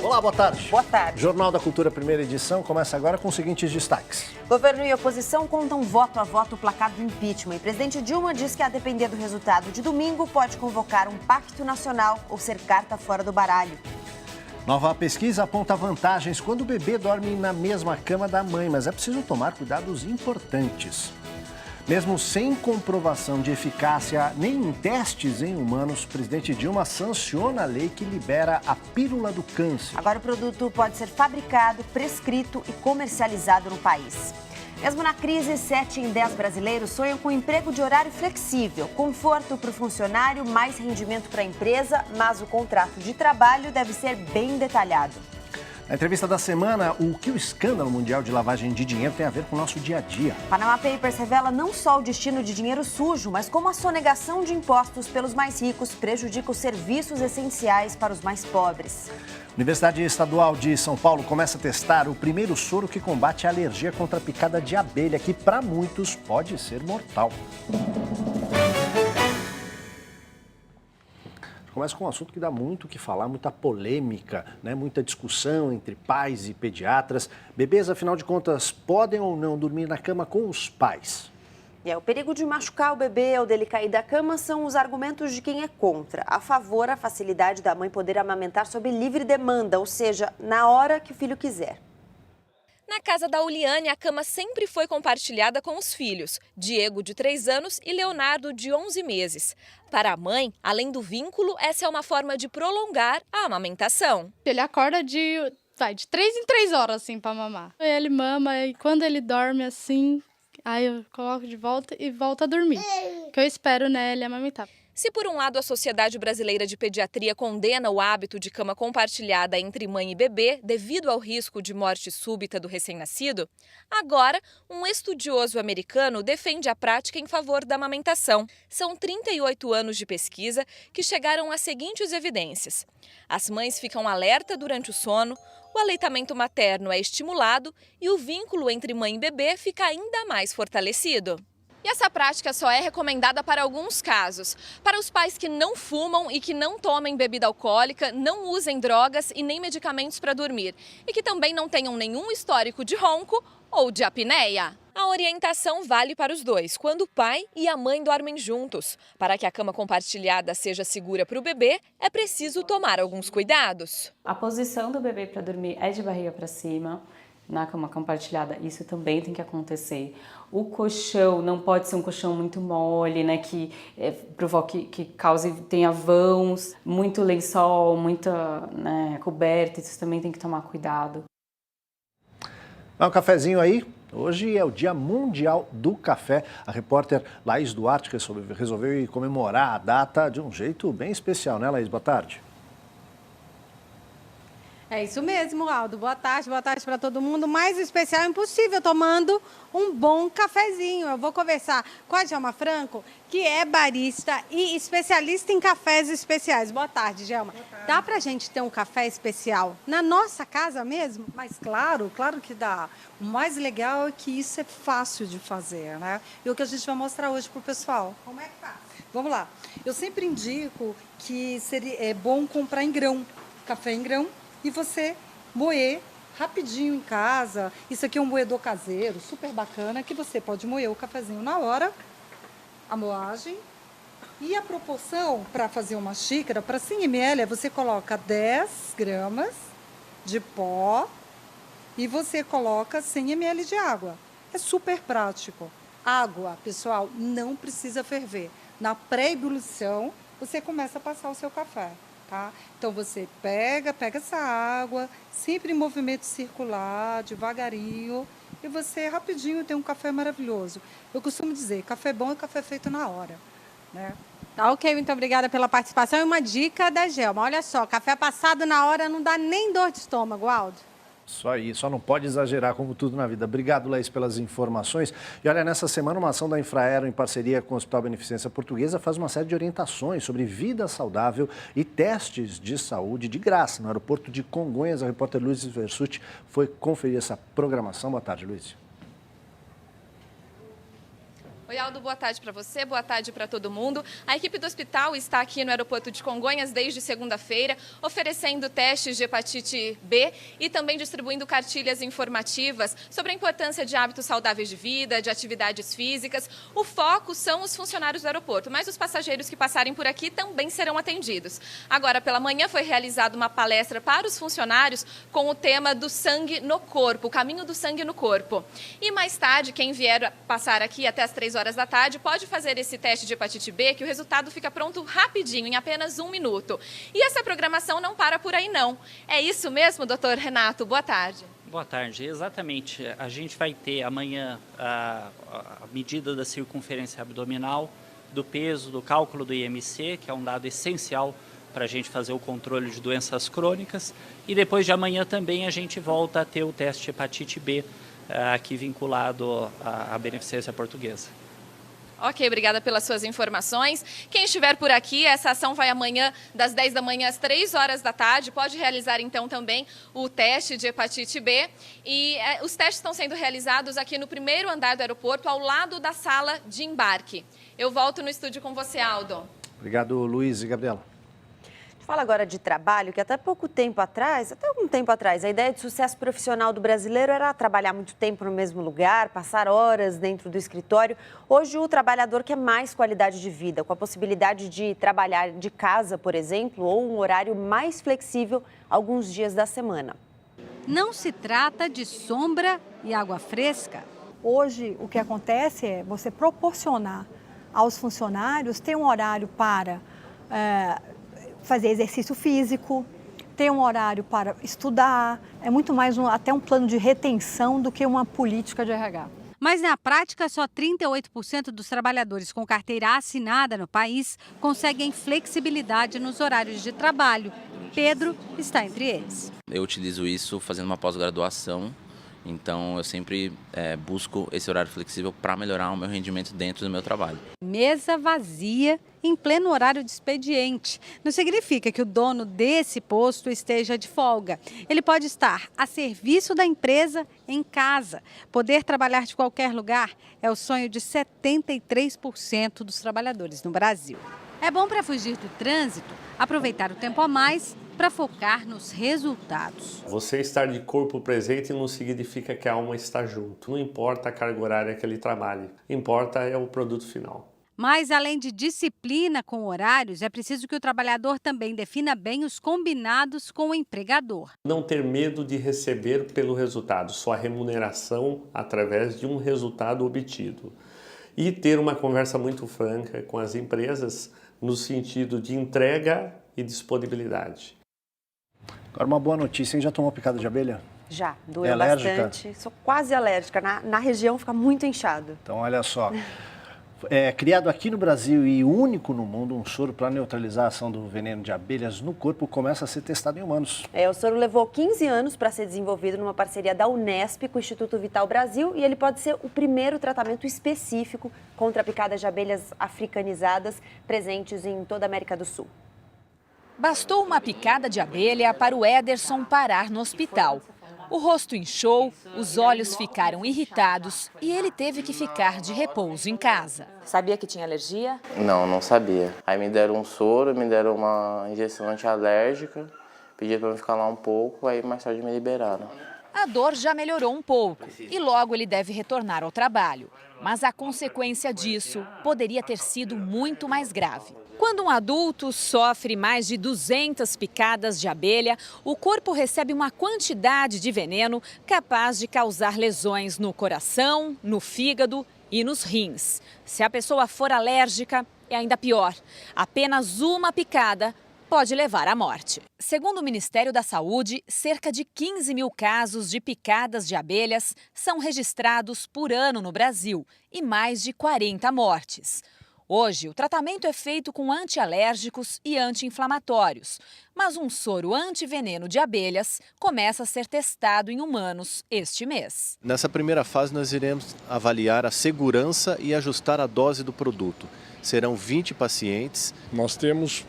Olá, boa tarde. Boa tarde. Jornal da Cultura, primeira edição, começa agora com os seguintes destaques. Governo e oposição contam voto a voto o placar do impeachment. E presidente Dilma diz que, a depender do resultado de domingo, pode convocar um pacto nacional ou ser carta fora do baralho. Nova pesquisa aponta vantagens quando o bebê dorme na mesma cama da mãe, mas é preciso tomar cuidados importantes. Mesmo sem comprovação de eficácia nem em testes em humanos, o presidente Dilma sanciona a lei que libera a pílula do câncer. Agora o produto pode ser fabricado, prescrito e comercializado no país. Mesmo na crise, 7 em 10 brasileiros sonham com emprego de horário flexível, conforto para o funcionário, mais rendimento para a empresa, mas o contrato de trabalho deve ser bem detalhado. Na entrevista da semana, o que o escândalo mundial de lavagem de dinheiro tem a ver com o nosso dia a dia. Panama Papers revela não só o destino de dinheiro sujo, mas como a sonegação de impostos pelos mais ricos prejudica os serviços essenciais para os mais pobres. Universidade Estadual de São Paulo começa a testar o primeiro soro que combate a alergia contra a picada de abelha, que para muitos pode ser mortal. Começa com um assunto que dá muito o que falar, muita polêmica, né? Muita discussão entre pais e pediatras. Bebês, afinal de contas, podem ou não dormir na cama com os pais? O perigo de machucar o bebê ou dele cair da cama são os argumentos de quem é contra. A favor, a facilidade da mãe poder amamentar sob livre demanda, ou seja, na hora que o filho quiser. Na casa da Uliane, a cama sempre foi compartilhada com os filhos, Diego, de 3 anos, e Leonardo, de 11 meses. Para a mãe, além do vínculo, essa é uma forma de prolongar a amamentação. Ele acorda de 3 em 3 horas, assim, para mamar. Ele mama e quando ele dorme, assim, aí eu coloco de volta e volta a dormir. Que eu espero, né, ele amamentar. Se por um lado a Sociedade Brasileira de Pediatria condena o hábito de cama compartilhada entre mãe e bebê devido ao risco de morte súbita do recém-nascido, agora um estudioso americano defende a prática em favor da amamentação. São 38 anos de pesquisa que chegaram às seguintes evidências. As mães ficam alerta durante o sono, o aleitamento materno é estimulado e o vínculo entre mãe e bebê fica ainda mais fortalecido. E essa prática só é recomendada para alguns casos. Para os pais que não fumam e que não tomem bebida alcoólica, não usem drogas e nem medicamentos para dormir. E que também não tenham nenhum histórico de ronco ou de apneia. A orientação vale para os dois, quando o pai e a mãe dormem juntos. Para que a cama compartilhada seja segura para o bebê, é preciso tomar alguns cuidados. A posição do bebê para dormir é de barriga para cima. Na cama compartilhada, isso também tem que acontecer. O colchão não pode ser um colchão muito mole, né, que provoque, que tenha vãos, muito lençol, muita, né, coberta, isso também tem que tomar cuidado. Dá um cafezinho aí? Hoje é o Dia Mundial do Café. A repórter Laís Duarte resolveu comemorar a data de um jeito bem especial, né, Laís? Boa tarde. É isso mesmo, Aldo. Boa tarde para todo mundo. Mais especial impossível, tomando um bom cafezinho. Eu vou conversar com a Gelma Franco, que é barista e especialista em cafés especiais. Boa tarde, Gelma. Boa tarde. Dá pra gente ter um café especial na nossa casa mesmo? Mas claro que dá. O mais legal é que isso é fácil de fazer, né? E o que a gente vai mostrar hoje pro pessoal. Como é que faz? Vamos lá. Eu sempre indico que é bom comprar em grão, café em grão, e você moer rapidinho em casa. Isso aqui é um moedor caseiro, super bacana, que você pode moer o cafezinho na hora, a moagem. E a proporção para fazer uma xícara, para 100 ml, você coloca 10 gramas de pó e você coloca 100 ml de água. É super prático. Água, pessoal, não precisa ferver. Na pré-ebulição, você começa a passar o seu café. Tá? Então você pega essa água, sempre em movimento circular, devagarinho, e você rapidinho tem um café maravilhoso. Eu costumo dizer, café bom é café feito na hora, né? Tá, ok, muito obrigada pela participação. E uma dica da Gelma, olha só, café passado na hora não dá nem dor de estômago, Aldo. Isso aí, só não pode exagerar como tudo na vida. Obrigado, Laís, pelas informações. E olha, nessa semana uma ação da Infraero em parceria com o Hospital Beneficência Portuguesa faz uma série de orientações sobre vida saudável e testes de saúde de graça no aeroporto de Congonhas. A repórter Luiz Versuti foi conferir essa programação. Boa tarde, Luiz. Oi, Aldo, boa tarde para você, boa tarde para todo mundo. A equipe do hospital está aqui no aeroporto de Congonhas desde segunda-feira, oferecendo testes de hepatite B e também distribuindo cartilhas informativas sobre a importância de hábitos saudáveis de vida, de atividades físicas. O foco são os funcionários do aeroporto, mas os passageiros que passarem por aqui também serão atendidos. Agora, pela manhã, foi realizada uma palestra para os funcionários com o tema do sangue no corpo, o caminho do sangue no corpo. E mais tarde, quem vier passar aqui até as 3 horas da tarde pode fazer esse teste de hepatite B, que o resultado fica pronto rapidinho, em apenas 1 minuto. E essa programação não para por aí, não. É isso mesmo, doutor Renato? Boa tarde. Boa tarde, exatamente. A gente vai ter amanhã a medida da circunferência abdominal, do peso, do cálculo do IMC, que é um dado essencial para a gente fazer o controle de doenças crônicas. E depois de amanhã também a gente volta a ter o teste de hepatite B, aqui vinculado à beneficência portuguesa. Ok, obrigada pelas suas informações. Quem estiver por aqui, essa ação vai amanhã das 10 da manhã às 3 horas da tarde. Pode realizar então também o teste de hepatite B. E os testes estão sendo realizados aqui no primeiro andar do aeroporto, ao lado da sala de embarque. Eu volto no estúdio com você, Aldo. Obrigado, Luiz e Gabriela. Fala agora de trabalho, que até algum tempo atrás, a ideia de sucesso profissional do brasileiro era trabalhar muito tempo no mesmo lugar, passar horas dentro do escritório. Hoje, o trabalhador quer mais qualidade de vida, com a possibilidade de trabalhar de casa, por exemplo, ou um horário mais flexível alguns dias da semana. Não se trata de sombra e água fresca. Hoje, o que acontece é você proporcionar aos funcionários ter um horário para fazer exercício físico, ter um horário para estudar. É muito mais até um plano de retenção do que uma política de RH. Mas na prática, só 38% dos trabalhadores com carteira assinada no país conseguem flexibilidade nos horários de trabalho. Pedro está entre eles. Eu utilizo isso fazendo uma pós-graduação, então eu sempre busco esse horário flexível para melhorar o meu rendimento dentro do meu trabalho. Mesa vazia em pleno horário de expediente. Não significa que o dono desse posto esteja de folga. Ele pode estar a serviço da empresa em casa. Poder trabalhar de qualquer lugar é o sonho de 73% dos trabalhadores no Brasil. É bom para fugir do trânsito, aproveitar o tempo a mais para focar nos resultados. Você estar de corpo presente não significa que a alma está junto. Não importa a carga horária que ele trabalhe, importa é o produto final. Mas, além de disciplina com horários, é preciso que o trabalhador também defina bem os combinados com o empregador. Não ter medo de receber pelo resultado, sua remuneração através de um resultado obtido. E ter uma conversa muito franca com as empresas no sentido de entrega e disponibilidade. Agora uma boa notícia, hein? Já tomou picada de abelha? Já, doeu bastante. Sou quase alérgica. Na região fica muito inchado. Então, olha só. Criado aqui no Brasil e único no mundo, um soro para neutralizar a ação do veneno de abelhas no corpo começa a ser testado em humanos. O soro levou 15 anos para ser desenvolvido numa parceria da Unesp com o Instituto Vital Brasil e ele pode ser o primeiro tratamento específico contra picadas de abelhas africanizadas presentes em toda a América do Sul. Bastou uma picada de abelha para o Ederson parar no hospital. O rosto inchou, os olhos ficaram irritados e ele teve que ficar de repouso em casa. Sabia que tinha alergia? Não sabia. Aí me deram um soro, me deram uma injeção antialérgica, pediram para eu ficar lá um pouco, aí mais tarde me liberaram. A dor já melhorou um pouco e logo ele deve retornar ao trabalho. Mas a consequência disso poderia ter sido muito mais grave. Quando um adulto sofre mais de 200 picadas de abelha, o corpo recebe uma quantidade de veneno capaz de causar lesões no coração, no fígado e nos rins. Se a pessoa for alérgica, é ainda pior. Apenas uma picada pode levar à morte. Segundo o Ministério da Saúde, cerca de 15 mil casos de picadas de abelhas são registrados por ano no Brasil e mais de 40 mortes. Hoje, o tratamento é feito com antialérgicos e anti-inflamatórios, mas um soro antiveneno de abelhas começa a ser testado em humanos este mês. Nessa primeira fase, nós iremos avaliar a segurança e ajustar a dose do produto. Serão 20 pacientes. Nós temos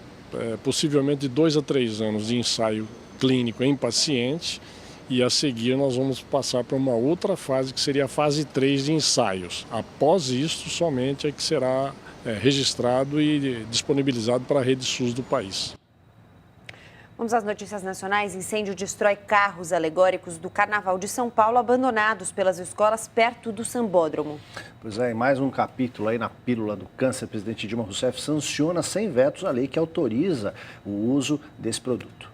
possivelmente 2 a 3 anos de ensaio clínico em pacientes E a seguir nós vamos passar para uma outra fase, que seria a fase 3 de ensaios. Após isso, somente é que será registrado e disponibilizado para a rede SUS do país. Vamos às notícias nacionais. Incêndio destrói carros alegóricos do Carnaval de São Paulo abandonados pelas escolas perto do Sambódromo. Pois é, mais um capítulo aí na pílula do câncer. O presidente Dilma Rousseff sanciona sem vetos a lei que autoriza o uso desse produto.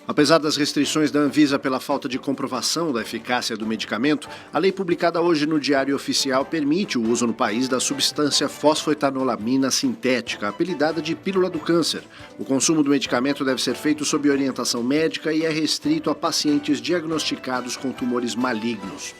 Apesar das restrições da Anvisa pela falta de comprovação da eficácia do medicamento, a lei publicada hoje no Diário Oficial permite o uso no país da substância fosfoetanolamina sintética, apelidada de pílula do câncer. O consumo do medicamento deve ser feito sob orientação médica e é restrito a pacientes diagnosticados com tumores malignos.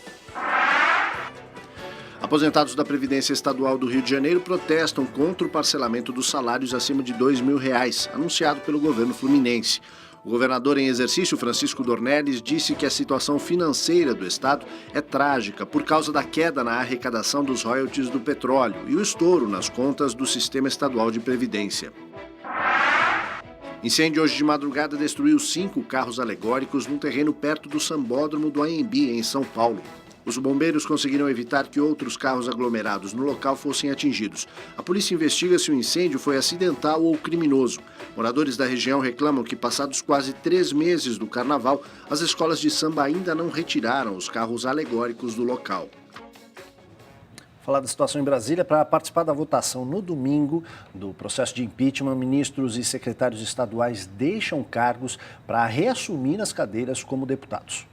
Aposentados da Previdência Estadual do Rio de Janeiro protestam contra o parcelamento dos salários acima de R$ 2.000, anunciado pelo governo fluminense. O governador em exercício, Francisco Dornelles, disse que a situação financeira do Estado é trágica por causa da queda na arrecadação dos royalties do petróleo e o estouro nas contas do Sistema Estadual de Previdência. Incêndio hoje de madrugada destruiu 5 carros alegóricos num terreno perto do Sambódromo do AMB, em São Paulo. Os bombeiros conseguiram evitar que outros carros aglomerados no local fossem atingidos. A polícia investiga se o incêndio foi acidental ou criminoso. Moradores da região reclamam que, passados quase 3 meses do carnaval, as escolas de samba ainda não retiraram os carros alegóricos do local. Falar da situação em Brasília, para participar da votação no domingo do processo de impeachment, ministros e secretários estaduais deixam cargos para reassumir as cadeiras como deputados.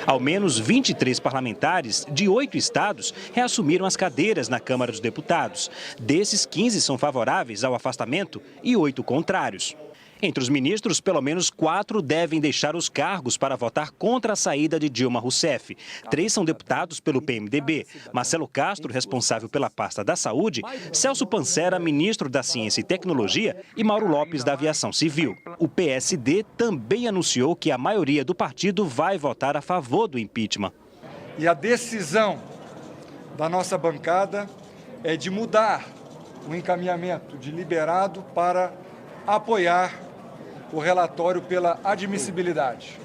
Ao menos 23 parlamentares de 8 estados reassumiram as cadeiras na Câmara dos Deputados. Desses, 15 são favoráveis ao afastamento e 8 contrários. Entre os ministros, pelo menos 4 devem deixar os cargos para votar contra a saída de Dilma Rousseff. 3 são deputados pelo PMDB. Marcelo Castro, responsável pela pasta da Saúde, Celso Pancera, ministro da Ciência e Tecnologia, e Mauro Lopes, da Aviação Civil. O PSD também anunciou que a maioria do partido vai votar a favor do impeachment. E a decisão da nossa bancada é de mudar o encaminhamento de liberado para apoiar o relatório pela admissibilidade.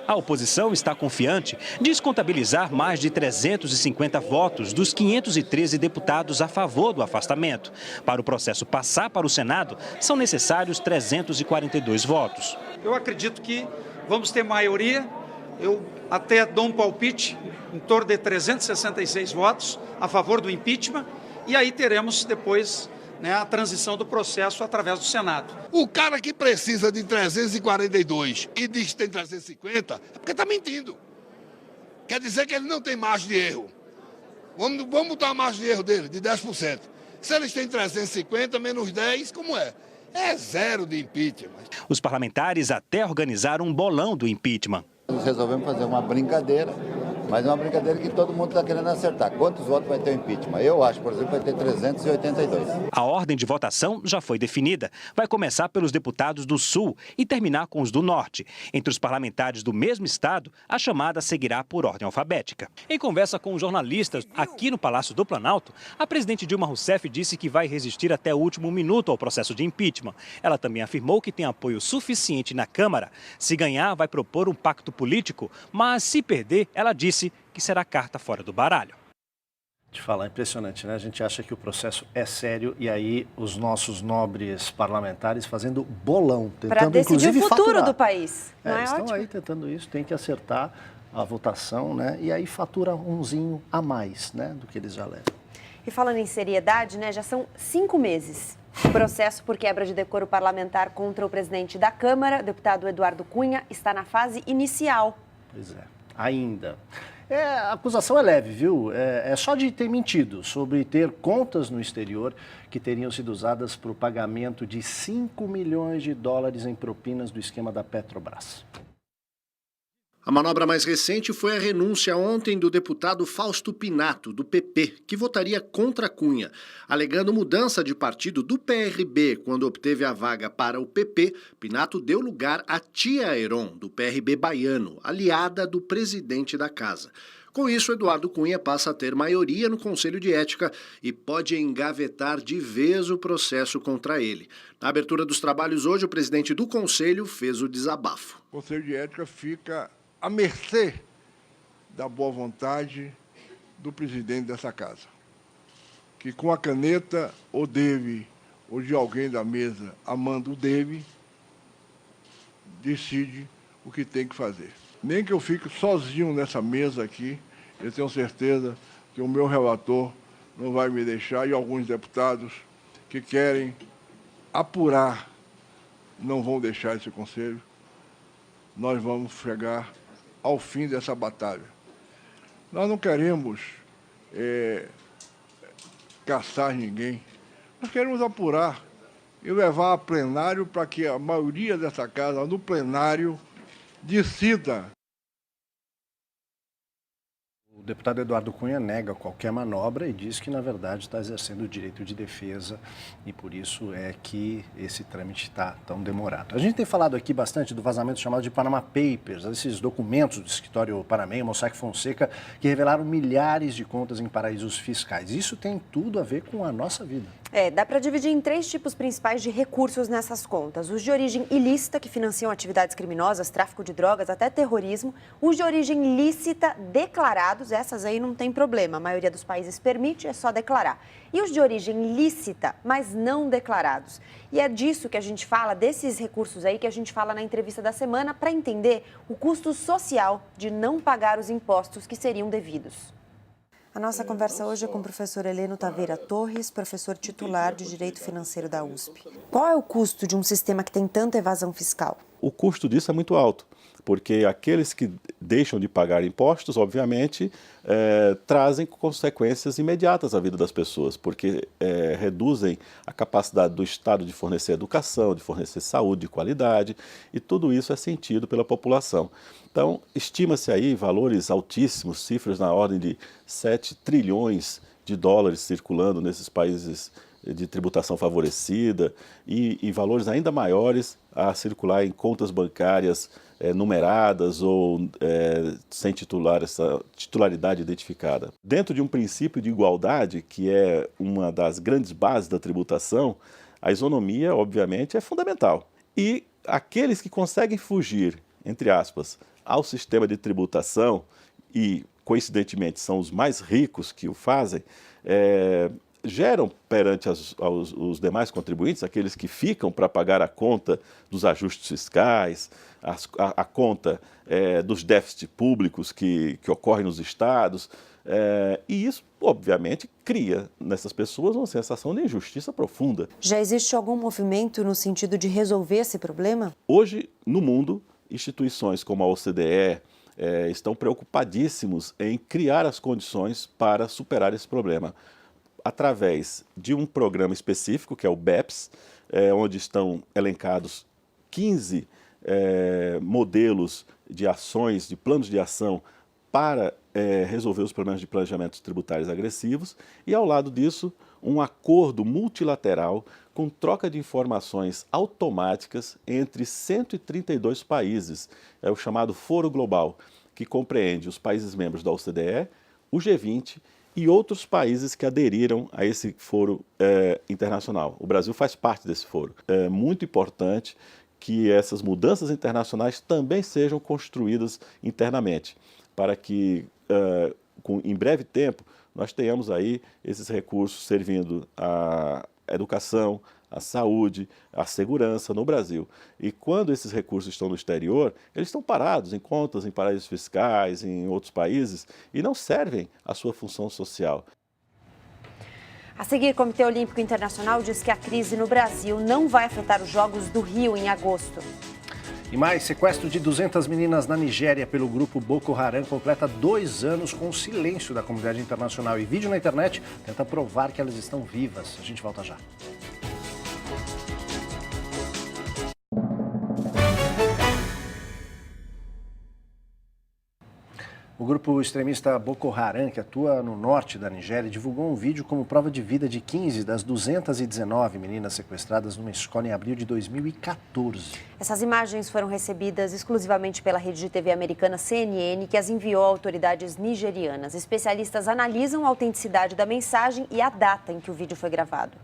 A oposição está confiante de descontabilizar mais de 350 votos dos 513 deputados a favor do afastamento. Para o processo passar para o Senado, são necessários 342 votos. Eu acredito que vamos ter maioria, eu até dou um palpite em torno de 366 votos a favor do impeachment, e aí teremos depois a transição do processo através do Senado. O cara que precisa de 342 e diz que tem 350, é porque está mentindo. Quer dizer que ele não tem margem de erro. Vamos botar a margem de erro dele, de 10%. Se eles têm 350 menos 10, como é? É 0 de impeachment. Os parlamentares até organizaram um bolão do impeachment. Nós resolvemos fazer uma brincadeira, mas é uma brincadeira que todo mundo está querendo acertar. Quantos votos vai ter o impeachment? Eu acho, por exemplo, vai ter 382. A ordem de votação já foi definida. Vai começar pelos deputados do Sul e terminar com os do Norte. Entre os parlamentares do mesmo estado, a chamada seguirá por ordem alfabética. Em conversa com jornalistas aqui no Palácio do Planalto, a presidente Dilma Rousseff disse que vai resistir até o último minuto ao processo de impeachment. Ela também afirmou que tem apoio suficiente na Câmara. Se ganhar, vai propor um pacto político, mas se perder, ela disse que será carta fora do baralho. Te falar, é impressionante, né? A gente acha que o processo é sério e aí os nossos nobres parlamentares fazendo bolão, tentando para decidir inclusive o futuro faturar. Do país. Não é estão ótimo? aí tentando isso, tem que acertar a votação, né? E aí fatura umzinho a mais, né? Do que eles já levam. E falando em seriedade, né? Já são 5 meses. O processo por quebra de decoro parlamentar contra o presidente da Câmara, deputado Eduardo Cunha, está na fase inicial. Pois é, ainda. A acusação é leve, viu? É só de ter mentido sobre ter contas no exterior que teriam sido usadas para o pagamento de 5 milhões de dólares em propinas do esquema da Petrobras. A manobra mais recente foi a renúncia ontem do deputado Fausto Pinato, do PP, que votaria contra Cunha. Alegando mudança de partido do PRB quando obteve a vaga para o PP, Pinato deu lugar a Tia Heron, do PRB baiano, aliada do presidente da casa. Com isso, Eduardo Cunha passa a ter maioria no Conselho de Ética e pode engavetar de vez o processo contra ele. Na abertura dos trabalhos hoje, o presidente do Conselho fez o desabafo. O Conselho de Ética fica à mercê da boa vontade do presidente dessa casa, que com a caneta ou dele ou de alguém da mesa amando o dele, decide o que tem que fazer. Nem que eu fique sozinho nessa mesa aqui, eu tenho certeza que o meu relator não vai me deixar e alguns deputados que querem apurar não vão deixar esse conselho. Nós vamos chegar ao fim dessa batalha. Nós não queremos caçar ninguém, nós queremos apurar e levar a plenário para que a maioria dessa casa, no plenário, decida. O deputado Eduardo Cunha nega qualquer manobra e diz que, na verdade, está exercendo o direito de defesa e por isso é que esse trâmite está tão demorado. A gente tem falado aqui bastante do vazamento chamado de Panama Papers, esses documentos do escritório Panamá, Mossack Fonseca, que revelaram milhares de contas em paraísos fiscais. Isso tem tudo a ver com a nossa vida. Dá para dividir em 3 tipos principais de recursos nessas contas. Os de origem ilícita, que financiam atividades criminosas, tráfico de drogas, até terrorismo. Os de origem lícita, declarados, essas aí não tem problema. A maioria dos países permite, é só declarar. E os de origem lícita, mas não declarados. E é disso que a gente fala, desses recursos aí que a gente fala na entrevista da semana, para entender o custo social de não pagar os impostos que seriam devidos. A nossa conversa hoje é com o professor Heleno Taveira Torres, professor titular de Direito Financeiro da USP. Qual é o custo de um sistema que tem tanta evasão fiscal? O custo disso é muito alto, porque aqueles que deixam de pagar impostos, obviamente, trazem consequências imediatas à vida das pessoas, porque reduzem a capacidade do Estado de fornecer educação, de fornecer saúde de qualidade, e tudo isso é sentido pela população. Então, estima-se aí valores altíssimos, cifras na ordem de 7 trilhões de dólares circulando nesses países de tributação favorecida e valores ainda maiores a circular em contas bancárias numeradas ou sem titularidade identificada. Dentro de um princípio de igualdade, que é uma das grandes bases da tributação, a isonomia, obviamente, é fundamental. E aqueles que conseguem fugir, entre aspas, ao sistema de tributação e, coincidentemente, são os mais ricos que o fazem, geram perante os demais contribuintes, aqueles que ficam para pagar a conta dos ajustes fiscais, a conta dos déficits públicos que ocorrem nos estados, e isso, obviamente, cria nessas pessoas uma sensação de injustiça profunda. Já existe algum movimento no sentido de resolver esse problema? Hoje, no mundo, instituições como a OCDE estão preocupadíssimos em criar as condições para superar esse problema, através de um programa específico, que é o BEPS, onde estão elencados 15 modelos de ações, de planos de ação para resolver os problemas de planejamentos tributários agressivos, e ao lado disso, um acordo multilateral com troca de informações automáticas entre 132 países, é o chamado Foro Global, que compreende os países membros da OCDE, o G20 e outros países que aderiram a esse foro internacional. O Brasil faz parte desse foro. É muito importante que essas mudanças internacionais também sejam construídas internamente, para que, em breve tempo, nós tenhamos aí esses recursos servindo à educação, à saúde, à segurança no Brasil. E quando esses recursos estão no exterior, eles estão parados em contas, em paraísos fiscais, em outros países, e não servem à sua função social. A seguir, o Comitê Olímpico Internacional diz que a crise no Brasil não vai afetar os Jogos do Rio em agosto. E mais, sequestro de 200 meninas na Nigéria pelo grupo Boko Haram completa 2 anos com o silêncio da comunidade internacional. E vídeo na internet tenta provar que elas estão vivas. A gente volta já. O grupo extremista Boko Haram, que atua no norte da Nigéria, divulgou um vídeo como prova de vida de 15 das 219 meninas sequestradas numa escola em abril de 2014. Essas imagens foram recebidas exclusivamente pela rede de TV americana CNN, que as enviou a autoridades nigerianas. Especialistas analisam a autenticidade da mensagem e a data em que o vídeo foi gravado.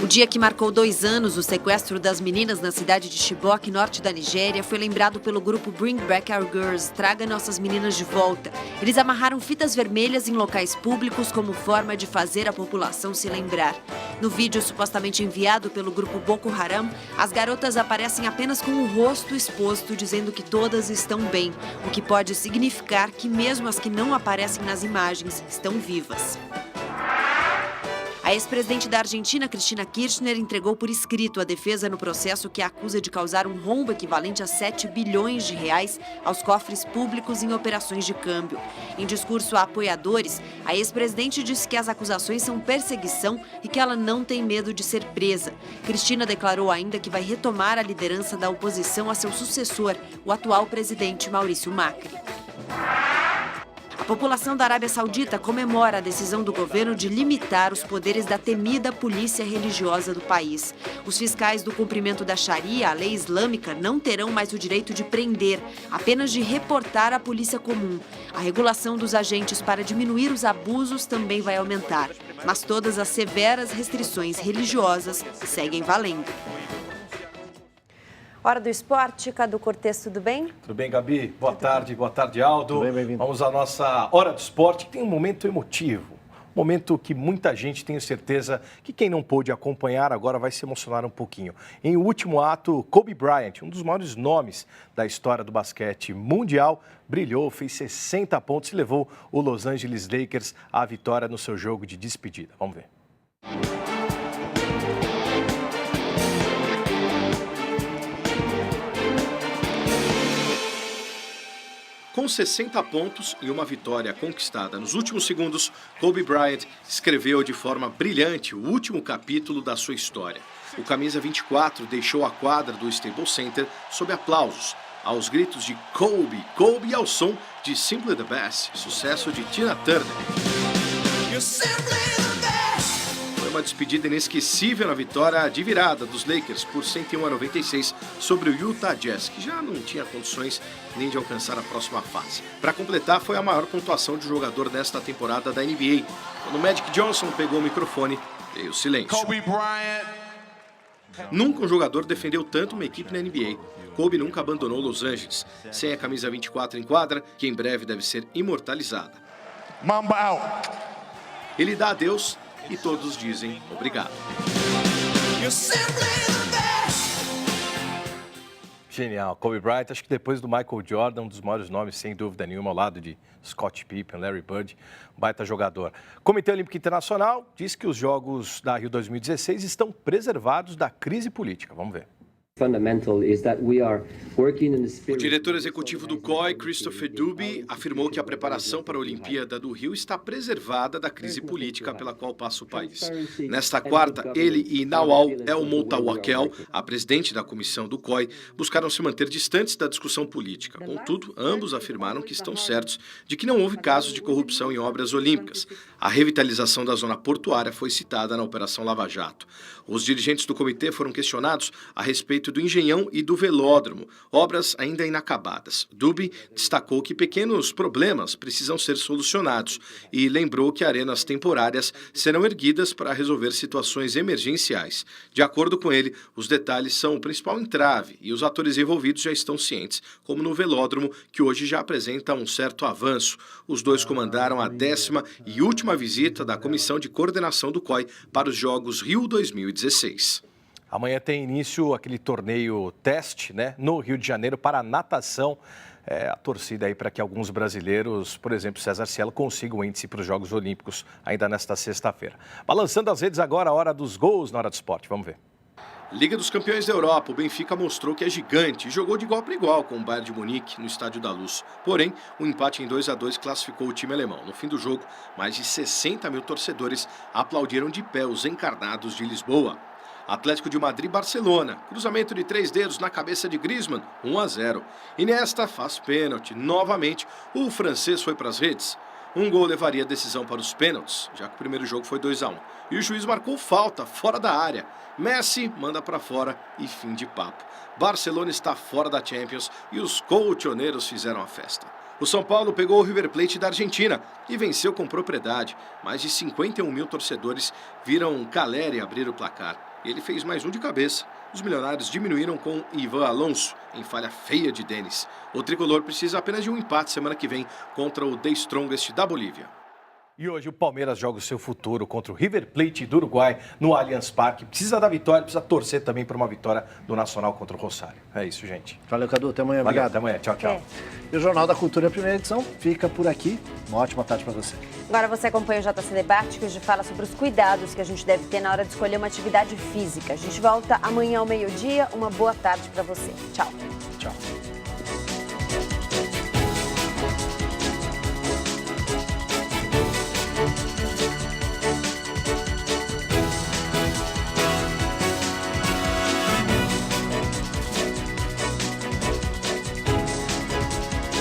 O dia que marcou 2 anos do sequestro das meninas na cidade de Chibok, norte da Nigéria, foi lembrado pelo grupo Bring Back Our Girls, Traga Nossas Meninas de Volta. Eles amarraram fitas vermelhas em locais públicos como forma de fazer a população se lembrar. No vídeo supostamente enviado pelo grupo Boko Haram, as garotas aparecem apenas com o rosto exposto, dizendo que todas estão bem, o que pode significar que mesmo as que não aparecem nas imagens estão vivas. A ex-presidente da Argentina, Cristina Kirchner, entregou por escrito a defesa no processo que a acusa de causar um rombo equivalente a 7 bilhões de reais aos cofres públicos em operações de câmbio. Em discurso a apoiadores, a ex-presidente disse que as acusações são perseguição e que ela não tem medo de ser presa. Cristina declarou ainda que vai retomar a liderança da oposição a seu sucessor, o atual presidente Maurício Macri. A população da Arábia Saudita comemora a decisão do governo de limitar os poderes da temida polícia religiosa do país. Os fiscais do cumprimento da Sharia, a lei islâmica, não terão mais o direito de prender, apenas de reportar à polícia comum. A regulação dos agentes para diminuir os abusos também vai aumentar, mas todas as severas restrições religiosas seguem valendo. Hora do esporte, Cadu Cortez, tudo bem? Tudo bem, Gabi? Boa tarde, Aldo. Tudo bem, bem-vindo. Vamos à nossa Hora do Esporte, que tem um momento emotivo. Um momento que muita gente, tenho certeza, que quem não pôde acompanhar agora vai se emocionar um pouquinho. Em o último ato, Kobe Bryant, um dos maiores nomes da história do basquete mundial, brilhou, fez 60 pontos e levou o Los Angeles Lakers à vitória no seu jogo de despedida. Vamos ver. Com 60 pontos e uma vitória conquistada nos últimos segundos, Kobe Bryant escreveu de forma brilhante o último capítulo da sua história. O camisa 24 deixou a quadra do Staples Center sob aplausos, aos gritos de Kobe, Kobe e ao som de Simply the Best, sucesso de Tina Turner. Uma despedida inesquecível na vitória de virada dos Lakers por 101-96 sobre o Utah Jazz, que já não tinha condições nem de alcançar a próxima fase. Para completar, foi a maior pontuação de um jogador desta temporada da NBA. Quando o Magic Johnson pegou o microfone, veio o silêncio. Kobe Bryant. Nunca um jogador defendeu tanto uma equipe na NBA. Kobe nunca abandonou Los Angeles, sem a camisa 24 em quadra, que em breve deve ser imortalizada. Mamba out. Ele dá adeus e todos dizem obrigado. Genial, Kobe Bryant, acho que depois do Michael Jordan, um dos maiores nomes, sem dúvida nenhuma, ao lado de Scottie Pippen, Larry Bird, um baita jogador. O Comitê Olímpico Internacional diz que os Jogos da Rio 2016 estão preservados da crise política. Vamos ver. O diretor executivo do COI, Christopher Dubie, afirmou que a preparação para a Olimpíada do Rio está preservada da crise política pela qual passa o país. Nesta quarta, ele e Nawal El Moutawakel, a presidente da comissão do COI, buscaram se manter distantes da discussão política. Contudo, ambos afirmaram que estão certos de que não houve casos de corrupção em obras olímpicas. A revitalização da zona portuária foi citada na Operação Lava Jato. Os dirigentes do comitê foram questionados a respeito do Engenhão e do Velódromo, obras ainda inacabadas. Dubie destacou que pequenos problemas precisam ser solucionados e lembrou que arenas temporárias serão erguidas para resolver situações emergenciais. De acordo com ele, os detalhes são o principal entrave e os atores envolvidos já estão cientes, como no Velódromo, que hoje já apresenta um certo avanço. Os dois comandaram a 10ª e última visita da Comissão de Coordenação do COI para os Jogos Rio 2016. Amanhã tem início aquele torneio teste, né, no Rio de Janeiro para a natação. A torcida aí para que alguns brasileiros, por exemplo, César Cielo, consigam o índice para os Jogos Olímpicos ainda nesta sexta-feira. Balançando as redes agora, a hora dos gols na hora do esporte. Vamos ver. Liga dos Campeões da Europa, o Benfica mostrou que é gigante e jogou de igual para igual com o Bayern de Munique no Estádio da Luz. Porém, o empate em 2-2 classificou o time alemão. No fim do jogo, mais de 60 mil torcedores aplaudiram de pé os encarnados de Lisboa. Atlético de Madrid e Barcelona. Cruzamento de 3 dedos na cabeça de Griezmann, 1-0. Iniesta faz pênalti. Novamente, o francês foi para as redes. Um gol levaria a decisão para os pênaltis, já que o primeiro jogo foi 2-1. E o juiz marcou falta, fora da área. Messi manda para fora e fim de papo. Barcelona está fora da Champions e os colchoneiros fizeram a festa. O São Paulo pegou o River Plate da Argentina e venceu com propriedade. Mais de 51 mil torcedores viram Caleri abrir o placar. E ele fez mais um de cabeça. Os milionários diminuíram com Ivan Alonso em falha feia de Denis. O tricolor precisa apenas de um empate semana que vem contra o The Strongest da Bolívia. E hoje o Palmeiras joga o seu futuro contra o River Plate do Uruguai no Allianz Parque. Precisa da vitória, precisa torcer também para uma vitória do Nacional contra o Rosário. É isso, gente. Valeu, Cadu. Até amanhã. Valeu, Obrigado. até amanhã. Tchau, tchau. E o Jornal da Cultura, primeira edição, fica por aqui. Uma ótima tarde para você. Agora você acompanha o JC Debate, que hoje fala sobre os cuidados que a gente deve ter na hora de escolher uma atividade física. A gente volta amanhã ao meio-dia. Uma boa tarde para você. Tchau. Tchau.